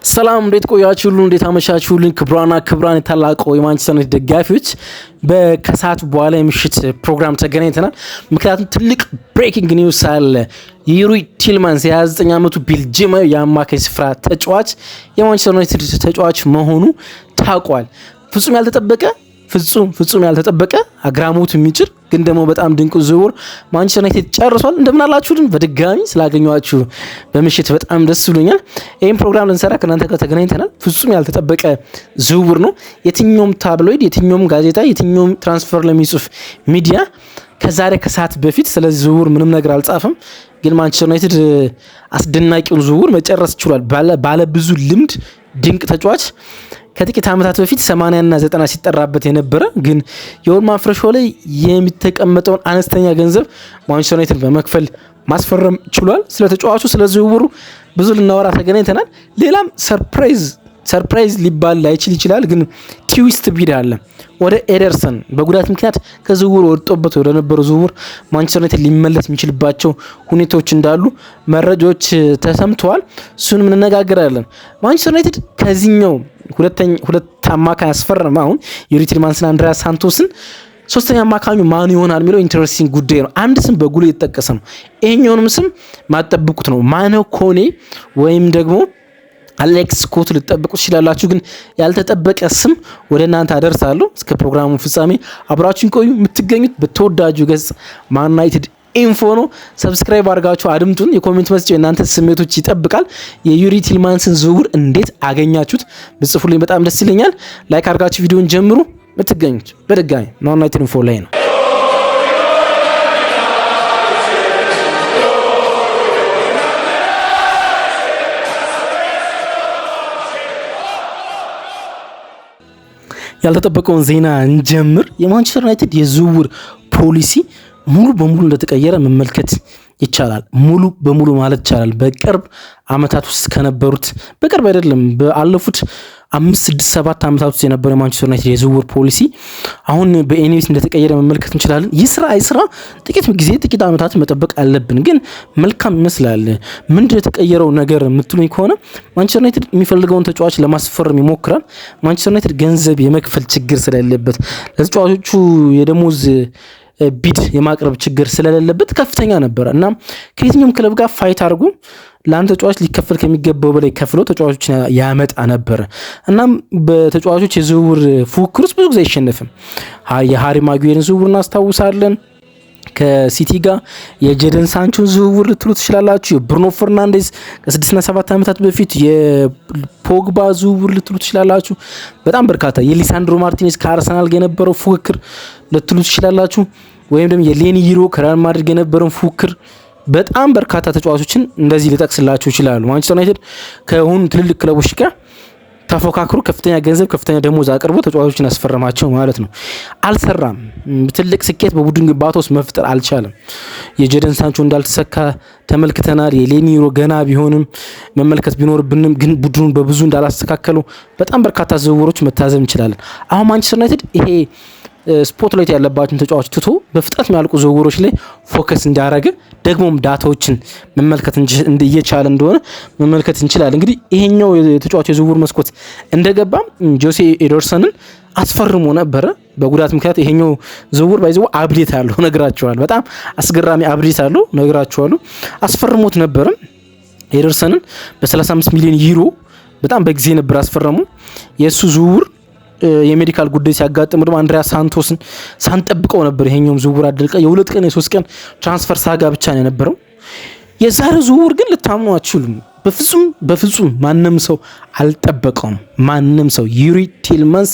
ሰላም እንዴት ቆያችሁልን? እንዴት አመሻችሁልን? ክብራና ክብራን የታላቁ የማንቸስተር ዩናይትድ ደጋፊዎች በከሰዓት በኋላ የምሽት ፕሮግራም ተገናኝተናል። ምክንያቱም ትልቅ ብሬኪንግ ኒውስ አለ። ዩሪ ቲልማንስ የ29 ዓመቱ ቤልጂማዊ የአማካይ ስፍራ ተጫዋች የማንቸስተር ዩናይትድ ተጫዋች መሆኑ ታውቋል። ፍጹም ያልተጠበቀ አግራሞት የሚጭር ግን ደግሞ በጣም ድንቅ ዝውውር ማንቸስተር ዩናይትድ ጨርሷል። እንደምን አላችሁልን? በድጋሚ ስላገኘኋችሁ በምሽት በጣም ደስ ብሎኛል። ይህም ፕሮግራም ልንሰራ ከእናንተ ጋር ተገናኝተናል። ፍጹም ያልተጠበቀ ዝውውር ነው። የትኛውም ታብሎይድ፣ የትኛውም ጋዜጣ፣ የትኛውም ትራንስፈር ለሚጽፍ ሚዲያ ከዛሬ ከሰዓት በፊት ስለዚህ ዝውውር ምንም ነገር አልጻፈም። ግን ማንቸስተር ዩናይትድ አስደናቂውን ዝውውር መጨረስ ችሏል። ባለ ብዙ ልምድ ድንቅ ተጫዋች ከጥቂት ዓመታት በፊት 80 እና 90 ሲጠራበት የነበረ ግን የኦልድ ትራፎርድ ላይ የሚተቀመጠውን አነስተኛ ገንዘብ ማንቸስተር ዩናይትድ በመክፈል ማስፈረም ችሏል። ስለ ተጫዋቹ ስለ ዝውውሩ ብዙ ልናወራ ተገናኝተናል። ሌላም ሰርፕራይዝ ሊባል ላይችል ይችላል፣ ግን ትዊስት ቢድ አለ። ወደ ኤደርሰን በጉዳት ምክንያት ከዝውውሩ ወጥቶበት ወደ ነበረው ዝውውር ማንቸስተር ዩናይትድ ሊመለስ የሚችልባቸው ሁኔታዎች እንዳሉ መረጃዎች ተሰምተዋል። እሱንም እንነጋገራለን። ማንቸስተር ዩናይትድ ከዚህኛው ሁለት አማካይ ያስፈረመ አሁን ዩሪ ቲልማንስና አንድሪያስ ሳንቶስን ሶስተኛ አማካኙ ማን ይሆናል የሚለው ኢንተረስቲንግ ጉዳይ ነው። አንድ ስም በጉልህ የተጠቀሰ ነው። ይሄኛውንም ስም ማጠብቁት ነው። ማኖ ኮኔ ወይም ደግሞ አሌክስ ስኮት ልትጠብቁ ትችላላችሁ። ግን ያልተጠበቀ ስም ወደ እናንተ አደርሳለሁ። እስከ ፕሮግራሙ ፍጻሜ አብራችሁን ቆዩ። የምትገኙት በተወዳጁ ገጽ ማን ዩናይትድ ኢንፎ ነው። ሰብስክራይብ አድርጋችሁ አድምጡን። የኮሜንት መስጫ እናንተ ስሜቶች ይጠብቃል። የዩሪ ቲልማንስን ዝውውር እንዴት አገኛችሁት ብጽፉልኝ በጣም ደስ ይለኛል። ላይክ አድርጋችሁ ቪዲዮን ጀምሩ። የምትገኙት በድጋሚ ማን ዩናይትድ ኢንፎ ላይ ነው። ያልተጠበቀውን ዜና እንጀምር። የማንቸስተር ዩናይትድ የዝውውር ፖሊሲ ሙሉ በሙሉ እንደተቀየረ መመልከት ይቻላል። ሙሉ በሙሉ ማለት ይቻላል። በቅርብ ዓመታት ውስጥ ከነበሩት በቅርብ አይደለም፣ በአለፉት 5-6-7 ዓመታት ውስጥ የነበረው የማንቸስተር ዩናይትድ የዝውውር ፖሊሲ አሁን በኤኒዌይስ እንደተቀየረ መመልከት እንችላለን። ይስራ ጥቂት ዓመታት መጠበቅ አለብን፣ ግን መልካም ይመስላል። ምንድን የተቀየረው ነገር የምትሉኝ ከሆነ ማንቸስተር ዩናይትድ የሚፈልገውን ተጫዋች ለማስፈረም ይሞክራል። ማንቸስተር ዩናይትድ ገንዘብ የመክፈል ችግር ስለሌለበት ለተጫዋቾቹ የደሞዝ ቢድ የማቅረብ ችግር ስለሌለበት ከፍተኛ ነበረ እና ከየትኛውም ክለብ ጋር ፋይት አድርጎ ለአንድ ተጫዋች ሊከፈል ከሚገባው በላይ ከፍሎ ተጫዋቾችን ያመጣ ነበረ። እናም በተጫዋቾች የዝውውር ፉክክር ውስጥ ብዙ ጊዜ አይሸነፍም። የሃሪ ማጉዌርን ዝውውር እናስታውሳለን። ከሲቲ ጋር የጄደን ሳንቾን ዝውውር ልትሉ ትችላላችሁ። የብሩኖ ፈርናንዴዝ ከ6-7 ዓመታት በፊት የፖግባ ዝውውር ልትሉ ትችላላችሁ። በጣም በርካታ የሊሳንድሮ ማርቲኔዝ ከአርሰናል ጋር የነበረው ፉክክር ልትሉ ትችላላችሁ። ወይም ደግሞ የሌኒ ይሮ ከሪያል ማድሪድ የነበረውን ፉክክር በጣም በርካታ ተጫዋቾችን እንደዚህ ሊጠቅስላችሁ ይችላሉ። ማንቸስተር ዩናይትድ ከሆኑ ትልልቅ ክለቦች ጋር ተፎካክሮ ከፍተኛ ገንዘብ ከፍተኛ ደሞዝ አቅርቦ ተጫዋቾችን ያስፈረማቸው ማለት ነው። አልሰራም። ትልቅ ስኬት በቡድን ግንባታ ውስጥ መፍጠር አልቻለም። የጄደን ሳንቾ እንዳልተሰካ ተመልክተናል። የሌኒሮ ገና ቢሆንም መመልከት ቢኖርብንም ግን ቡድኑን በብዙ እንዳላስተካከለው በጣም በርካታ ዝውውሮች መታዘብ እንችላለን። አሁን ማንቸስተር ዩናይትድ ይሄ ስፖትላይት ያለባቸውን ተጫዋች ትቶ በፍጥነት የሚያልቁ ዝውውሮች ላይ ፎከስ እንዲያደርግ ደግሞም ዳታዎችን መመልከት እየቻለ እንደሆነ መመልከት እንችላለን። እንግዲህ ይሄኛው የተጫዋች የዝውውር መስኮት እንደገባ ጆሴ ኤደርሰንን አስፈርሞ ነበረ። በጉዳት ምክንያት ይሄኛው ዝውውር ባይዘው አብዴት አለው ነግራቸዋል። በጣም አስገራሚ አብዴት አለው ነግራቸዋል። አስፈርሞት ነበረ ኤደርሰንን በ35 ሚሊዮን ዩሮ በጣም በጊዜ ነበር አስፈረሙ። የእሱ ዝውውር የሜዲካል ጉዳይ ሲያጋጥም ደግሞ አንድሪያስ ሳንቶስን ሳንጠብቀው ነበር። ይሄኛውም ዝውውር አደልቀ የ2 ቀን የ3 ቀን ትራንስፈር ሳጋ ብቻ ነው የነበረው። የዛሬው ዝውውር ግን ልታምኑ አትችሉም። በፍጹም ማንም ሰው አልጠበቀውም። ማንም ሰው ዩሪ ቲልማንስ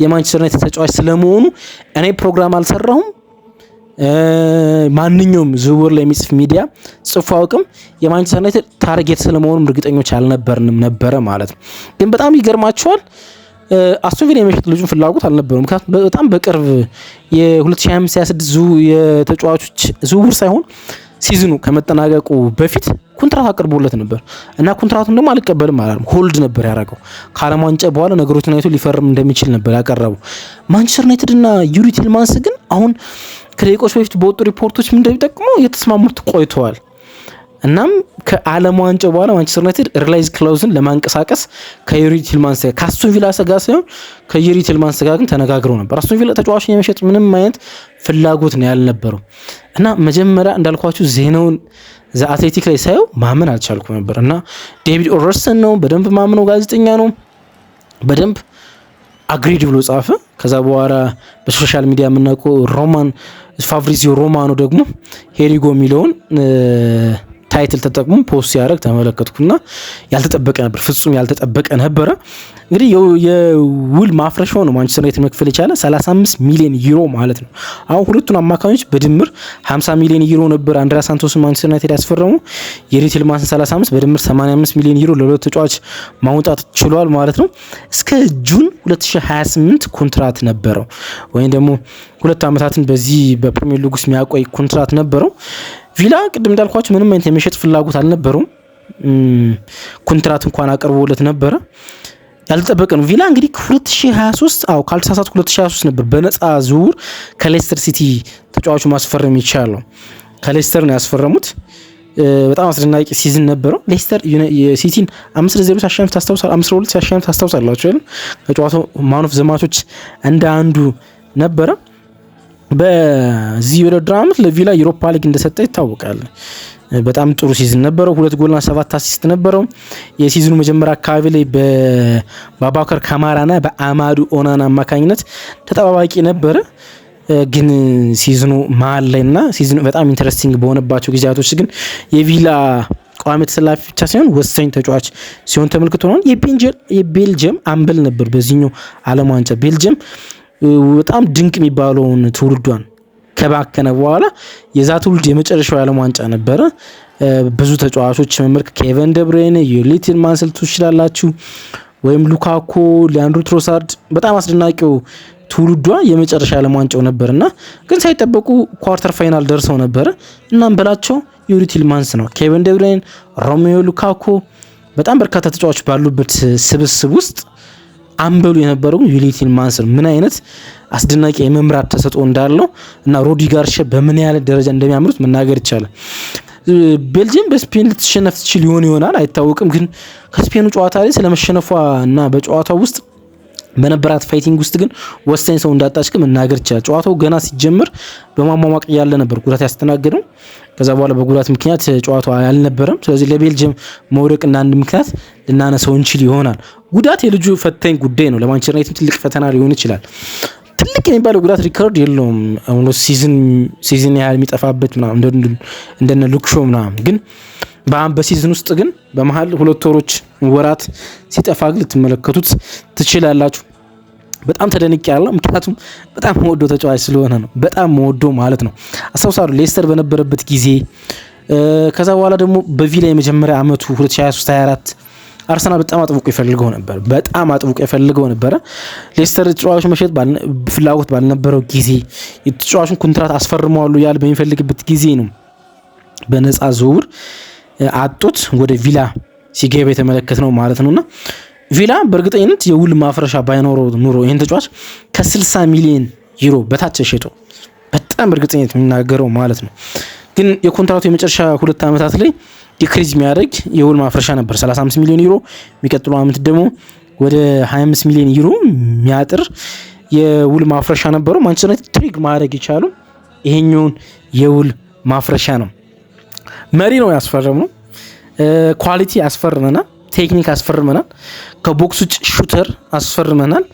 የማንቸስተር ዩናይትድ ተጫዋች ስለመሆኑ እኔ ፕሮግራም አልሰራሁም። ማንኛውም ዝውውር ላይ የሚጽፍ ሚዲያ ጽፎ አውቅም። የማንቸስተር ዩናይትድ ታርጌት ስለመሆኑም እርግጠኞች አልነበርንም ነበረ ማለት ነው። ግን በጣም ይገርማቸዋል። አስቶን ቪላ የመሸጥ ልጁን ፍላጎት አልነበረም። ምክንያቱም በጣም በቅርብ የ2025-26 የተጫዋቾች ዝውውር ሳይሆን ሲዝኑ ከመጠናቀቁ በፊት ኮንትራት አቅርቦለት ነበር እና ኮንትራቱን ደግሞ አልቀበልም አላለም። ሆልድ ነበር ያደረገው። ከዓለም ዋንጫ በኋላ ነገሮችን አይቶ ሊፈርም እንደሚችል ነበር ያቀረበው። ማንቸስተር ዩናይትድ እና ዩሪ ቲልማንስ ግን አሁን ከደቂቃዎች በፊት በወጡ ሪፖርቶች ምን እንደሚጠቅሙ እየተስማሙት ቆይተዋል። እናም ከዓለም ዋንጫ በኋላ ማንቸስተር ዩናይትድ ሪላይዝ ክላውዝን ለማንቀሳቀስ ከዩሪ ቲልማንስ ጋር ከአስቶን ቪላ ጋር ሳይሆን ከዩሪ ቲልማንስ ጋር ግን ተነጋግረው ነበር። አስቶን ቪላ ተጫዋቹን የመሸጥ ምንም አይነት ፍላጎት ነው ያልነበረው እና መጀመሪያ እንዳልኳችሁ ዜናውን ዘ አትሌቲክ ላይ ሳየው ማመን አልቻልኩም ነበር እና ዴቪድ ኦርሰን ነው በደንብ ማምነው ጋዜጠኛ ነው በደንብ አግሪድ ብሎ ጻፈ። ከዛ በኋላ በሶሻል ሚዲያ የምናውቀው ፋብሪዚዮ ሮማኖ ደግሞ ሄሪጎ የሚለውን ታይትል ተጠቅሞ ፖስት ሲያደርግ ተመለከትኩና ያልተጠበቀ ነበር፣ ፍጹም ያልተጠበቀ ነበረ። እንግዲህ የውል ማፍረሻው ነው ማንቸስተር ዩናይትድ መክፈል የቻለ 35 ሚሊዮን ዩሮ ማለት ነው። አሁን ሁለቱን አማካኞች በድምር 50 ሚሊዮን ዩሮ ነበር አንድሪያ ሳንቶስን ማንቸስተር ዩናይትድ ያስፈረሙ። የዩሪ ቲልማንስን 35 በድምር 85 ሚሊዮን ዩሮ ለሁለት ተጫዋች ማውጣት ችሏል ማለት ነው። እስከ ጁን 2028 ኮንትራት ነበረው ወይም ደግሞ 2 ዓመታትን በዚህ በፕሪሚየር ሊግ ውስጥ የሚያቆይ ኮንትራት ነበረው። ቪላ ቅድም እንዳልኳችሁ ምንም አይነት የመሸጥ ፍላጎት አልነበረውም። ኮንትራት እንኳን አቅርቦለት ነበረ። ያልተጠበቀ ነው። ቪላ እንግዲህ 2023 ካልተሳሳትኩ 2023 ነበር በነፃ ዝውውር ከሌስተር ሲቲ ተጫዋቹ ማስፈረም ይቻላል። ከሌስተር ነው ያስፈረሙት። በጣም አስደናቂ ሲዝን ነበረው። ሌስተር ሲቲን 5-0 ሲያሸንፍ ታስታውሳላችሁ። 5-2 ሲያሸንፍ ታስታውሳላችሁ አይደል? ከጨዋታው ማን ኦፍ ዘ ማቾች እንደ አንዱ ነበረ። በዚህ ውድድር ዓመት ለቪላ ዩሮፓ ሊግ እንደሰጠ ይታወቃል። በጣም ጥሩ ሲዝን ነበረው። 2 ጎልና 7 አሲስት ነበረው። የሲዝኑ መጀመሪያ አካባቢ ላይ በባባከር ካማራና በአማዱ ኦናና አማካኝነት ተጠባባቂ ነበረ። ግን ሲዝኑ መሀል ላይና ሲዝኑ በጣም ኢንተረስቲንግ በሆነባቸው ጊዜያቶች ግን የቪላ ቋሚ ተሰላፊ ብቻ ሳይሆን ወሳኝ ተጫዋች ሲሆን ተመልክተናል። የቤልጅየም አምበል ነበር በዚህኛው ዓለም ዋንጫ። ቤልጅየም በጣም ድንቅ የሚባለውን ትውልዷን ከባከነ በኋላ የዛ ትውልድ የመጨረሻው የዓለም ዋንጫ ነበረ። ብዙ ተጫዋቾች መመልከት ኬቨን ደብሬን ዩሪ ቲልማንስን ትችላላችሁ፣ ወይም ሉካኮ፣ ሊያንድሮ ትሮሳርድ በጣም አስደናቂው ትውልዷ የመጨረሻ የዓለም ዋንጫው ነበርና ግን ሳይጠበቁ ኳርተር ፋይናል ደርሰው ነበረ። እናም በላቸው ዩሪ ቲልማንስ ነው። ኬቨን ደብሬን፣ ሮሜዮ ሉካኮ በጣም በርካታ ተጫዋቾች ባሉበት ስብስብ ውስጥ አምበሉ የነበረው ዩሪ ቲልማንስ ምን አይነት አስደናቂ የመምራት ተሰጥኦ እንዳለው እና ሩዲ ጋርሻ በምን ያህል ደረጃ እንደሚያምሩት መናገር ይቻላል። ቤልጂየም በስፔን ልትሸነፍ ትችል ይሆናል አይታወቅም። ግን ከስፔኑ ጨዋታ ላይ ስለመሸነፏ እና በጨዋታው ውስጥ በነበራት ፋይቲንግ ውስጥ ግን ወሳኝ ሰው እንዳጣች መናገር ይቻላል። ጨዋታው ገና ሲጀምር በማሟሟቅ ያለ ነበር ጉዳት ያስተናገደው። ከዛ በኋላ በጉዳት ምክንያት ጨዋታው አልነበረም። ስለዚህ ለቤልጅየም መውደቅና አንድ ምክንያት ልናነሳው እንችል ይሆናል። ጉዳት የልጁ ፈታኝ ጉዳይ ነው። ለማንቸስተር ዩናይትድ ትልቅ ፈተና ሊሆን ይችላል። ትልቅ የሚባለው ጉዳት ሪከርድ የለውም። አሁን ሲዝን ያህል የሚጠፋበት ምናምን እንደነ ሉክ ሾው ምናምን ግን በሲዝን ውስጥ ግን በመሀል 2 ወራት ሲጠፋ ግን ልትመለከቱት ትችላላችሁ። በጣም ተደንቅ ያለ ምክንያቱም በጣም መወዶ ተጫዋች ስለሆነ ነው። በጣም መወዶ ማለት ነው። አስታውሳለሁ ሌስተር በነበረበት ጊዜ ከዛ በኋላ ደግሞ በቪላ የመጀመሪያ አመቱ 2023-24 አርሰናል በጣም አጥብቆ ይፈልገው ነበረ። ሌስተር ተጫዋቹ መሸጥ ፍላጎት ባልነበረው ጊዜ የተጫዋቹን ኮንትራት አስፈርመዋለሁ ያለ በሚፈልግበት ጊዜ ነው በነፃ ዝውውር አጥቶት ወደ ቪላ ሲገባ የተመለከትነው ማለት ነውና ቪላ በእርግጠኝነት የውል ማፍረሻ ባይኖረው ኑሮ ይሄን ተጫዋች ከ60 ሚሊዮን ዩሮ በታች ሸጦ በጣም በእርግጠኝነት የሚናገረው ማለት ነው። ግን የኮንትራቱ የመጨረሻ 2 ዓመታት ላይ ዲክሪዝ የሚያደርግ የውል ማፍረሻ ነበር 35 ሚሊዮን ዩሮ። የሚቀጥለው ዓመት ደግሞ ወደ 25 ሚሊዮን ዩሮ የሚያጥር የውል ማፍረሻ ነበረው። ማንቸስተር ዩናይትድ ትሪግ ማድረግ የቻሉ ይሄኛውን የውል ማፍረሻ ነው። መሪ ነው ያስፈረምነው፣ ኳሊቲ ያስፈርመናል፣ ቴክኒክ ያስፈርመናል፣ ከቦክስ ውጭ ሹተር ያስፈርመናል፣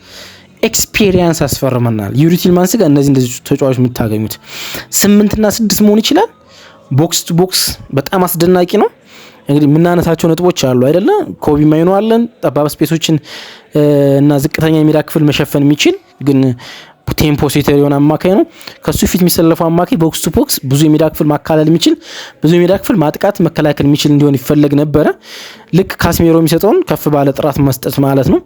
ኤክስፒሪየንስ ያስፈርመናል። ዩሪ ቲልማንስ ጋር እንደዚህ ተጫዋቾች የምታገኙት 8 እና 6 መሆን ይችላል። ቦክስ ቱ ቦክስ በጣም አስደናቂ ነው። እንግዲህ የምናነሳቸው ነጥቦች አሉ አይደለ? ኮቢ ማይኖ አለን፣ ጠባብ ስፔሶችን እና ዝቅተኛ የሜዳ ክፍል መሸፈን የሚችል ግን ቴምፖ ሴተር የሆነ አማካይ ነው። ከሱ ፊት የሚሰለፈው አማካይ ቦክስ ቱ ቦክስ ብዙ የሜዳ ክፍል ማካለል የሚችል ብዙ የሜዳ ክፍል ማጥቃት መከላከል የሚችል እንዲሆን ይፈለግ ነበረ። ልክ ካስሜሮ የሚሰጠውን ከፍ ባለ ጥራት መስጠት ማለት ነው።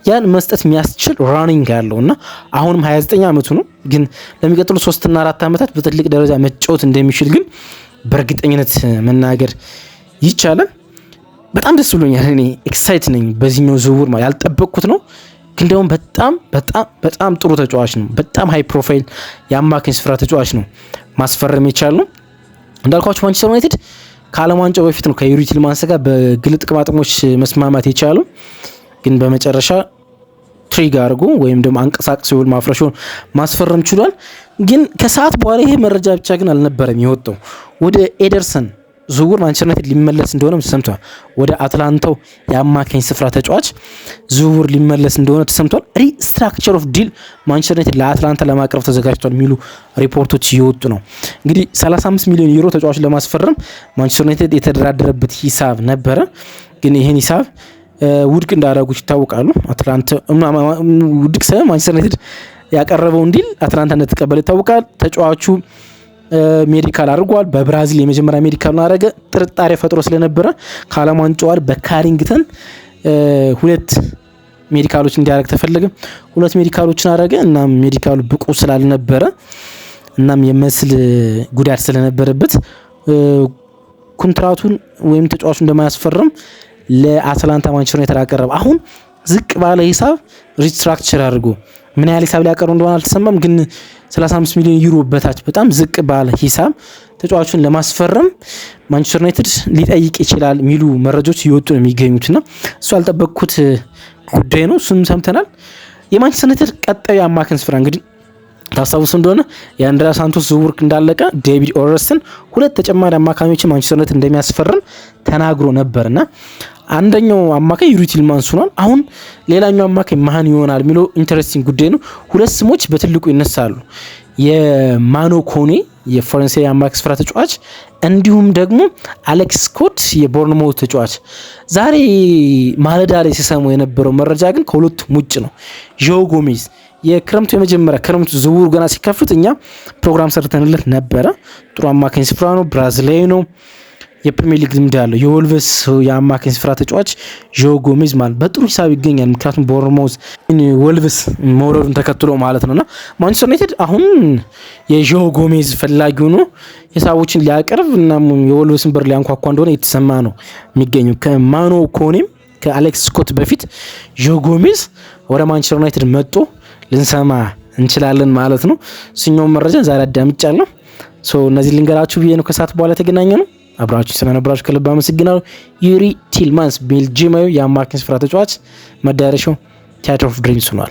ያን መስጠት የሚያስችል ራኒንግ ያለውና አሁንም 29 ዓመቱ ነው። ግን ለሚቀጥሉት 3 እና 4 ዓመታት በትልቅ ደረጃ መጫወት እንደሚችል ግን በእርግጠኝነት መናገር ይቻላል። በጣም ደስ ብሎኛል። እኔ ኤክሳይት ነኝ በዚህኛው ዝውውር ማለት ያልጠበቅኩት ነው። ግን ደግሞ በጣም ጥሩ ተጫዋች ነው። በጣም ሃይ ፕሮፋይል የአማካኝ ስፍራ ተጫዋች ነው ማስፈረም የቻልነው። እንዳልኳችሁ ማንቸስተር ዩናይትድ ከዓለም ዋንጫው በፊት ነው ከዩሪ ቲልማንስ ጋር በግል ጥቅማጥቅሞች መስማማት የቻሉ ግን በመጨረሻ ትሪግ አድርጎ ወይም ደግሞ አንቀሳቅሶ ውል ማፍረሻውን ማስፈረም ችሏል። ግን ከሰዓት በኋላ ይሄ መረጃ ብቻ ግን አልነበረም የወጣው። ወደ ኤደርሰን ዝውውር ማንቸስተር ዩናይትድ ሊመለስ እንደሆነ ተሰምቷል። ወደ አትላንታው የአማካኝ ስፍራ ተጫዋች ዝውውር ሊመለስ እንደሆነ ተሰምቷል። ሪስትራክቸር ኦፍ ዲል ማንቸስተር ዩናይትድ ለአትላንታ ለማቅረብ ተዘጋጅቷል የሚሉ ሪፖርቶች እየወጡ ነው። እንግዲህ 35 ሚሊዮን ዩሮ ተጫዋች ለማስፈረም ማንቸስተር ዩናይትድ የተደራደረበት ሂሳብ ነበረ። ግን ይህን ሂሳብ ውድቅ እንዳደረጉት ይታወቃሉ። አትላንታ ውድቅ ሳይሆን ማንቸስተር ዩናይትድ ያቀረበውን ዲል አትላንታ እንደተቀበለ ይታወቃል። ተጫዋቹ ሜዲካል አድርጓል። በብራዚል የመጀመሪያ ሜዲካል ነው አረገ። ጥርጣሬ ፈጥሮ ስለነበረ ከዓለም ዋንጫው በካሪንግተን 2 ሜዲካሎች እንዲያደርግ ተፈለገ። 2 ሜዲካሎችን አረገ። እናም ሜዲካሉ ብቁ ስላልነበረ እናም የመስል ጉዳት ስለነበረበት ኮንትራቱን ወይም ተጫዋቹን እንደማያስፈርም ለአትላንታ ማንቸስተር ዩናይትድ አቀረበ። አሁን ዝቅ ባለ ሂሳብ ሪስትራክቸር አድርጎ ምን ያህል ሂሳብ ሊያቀርቡ እንደሆነ አልተሰማም። ግን 35 ሚሊዮን ዩሮ በታች በጣም ዝቅ ባለ ሂሳብ ተጫዋቹን ለማስፈረም ማንቸስተር ዩናይትድ ሊጠይቅ ይችላል የሚሉ መረጃዎች እየወጡ ነው የሚገኙትና እሱ ያልጠበቅኩት ጉዳይ ነው። እሱንም ሰምተናል። የማንቸስተር ዩናይትድ ቀጣዩ አማካኝ ስፍራ እንግዲህ ታስታውሱ እንደሆነ የአንድሪያ ሳንቶስ ዝውውር እንዳለቀ ዴቪድ ኦረስትን 2 ተጨማሪ አማካኞችን ማንቸስተር ዩናይትድ እንደሚያስፈርም ተናግሮ ነበርና አንደኛው አማካኝ ዩሪ ቲልማንስ ሆኗል። አሁን ሌላኛው አማካኝ ማን ይሆናል የሚለው ኢንተረስቲንግ ጉዳይ ነው። 2 ስሞች በትልቁ ይነሳሉ። የማኖ ኮኔ የፈረንሳይ አማካኝ ስፍራ ተጫዋች እንዲሁም ደግሞ አሌክስ ስኮት የቦርንማውዝ ተጫዋች። ዛሬ ማለዳ ላይ ሲሰሙ የነበረው መረጃ ግን ከሁለቱም ውጭ ነው። ዦ ጎሜዝ የክረምቱ የመጀመሪያ ክረምቱ ዝውውሩ ገና ሲከፍት እኛ ፕሮግራም ሰርተንለት ነበረ። ጥሩ አማካኝ ስፍራ ነው። ብራዚላዊ ነው። የፕሪሚየር ሊግ ልምድ ያለው የወልቭስ የአማካኝ ስፍራ ተጫዋች ዦ ጎሜዝ ማለት በጥሩ ሂሳብ ይገኛል። ምክንያቱም ቦርንማውዝ ወልቭስ መውረዱን ተከትሎ ማለት ነውና ማንቸስተር ዩናይትድ አሁን የዦ ጎሜዝ ፈላጊ ሆኖ ሂሳቦችን ሊያቀርብ እና የወልቭስን በር ሊያንኳኳ እንደሆነ የተሰማ ነው የሚገኘው። ከማኖ ኮኔም ከአሌክስ ስኮት በፊት ዦ ጎሜዝ ወደ ማንቸስተር ዩናይትድ መጥቶ ልንሰማ እንችላለን ማለት ነው። እሱኛውን መረጃ ዛሬ አዳምጫለሁ። እነዚህ ልንገራችሁ ብዬ ነው። ከሰዓት በኋላ የተገናኘ ነው። አብራችሁ ስለነበራችሁ ከልብ አመሰግናለሁ። ዩሪ ቲልማንስ ቤልጂማዊ የአማካኝ ስፍራ ተጫዋች መዳረሻው ቲያትር ኦፍ ድሪምስ ሆኗል።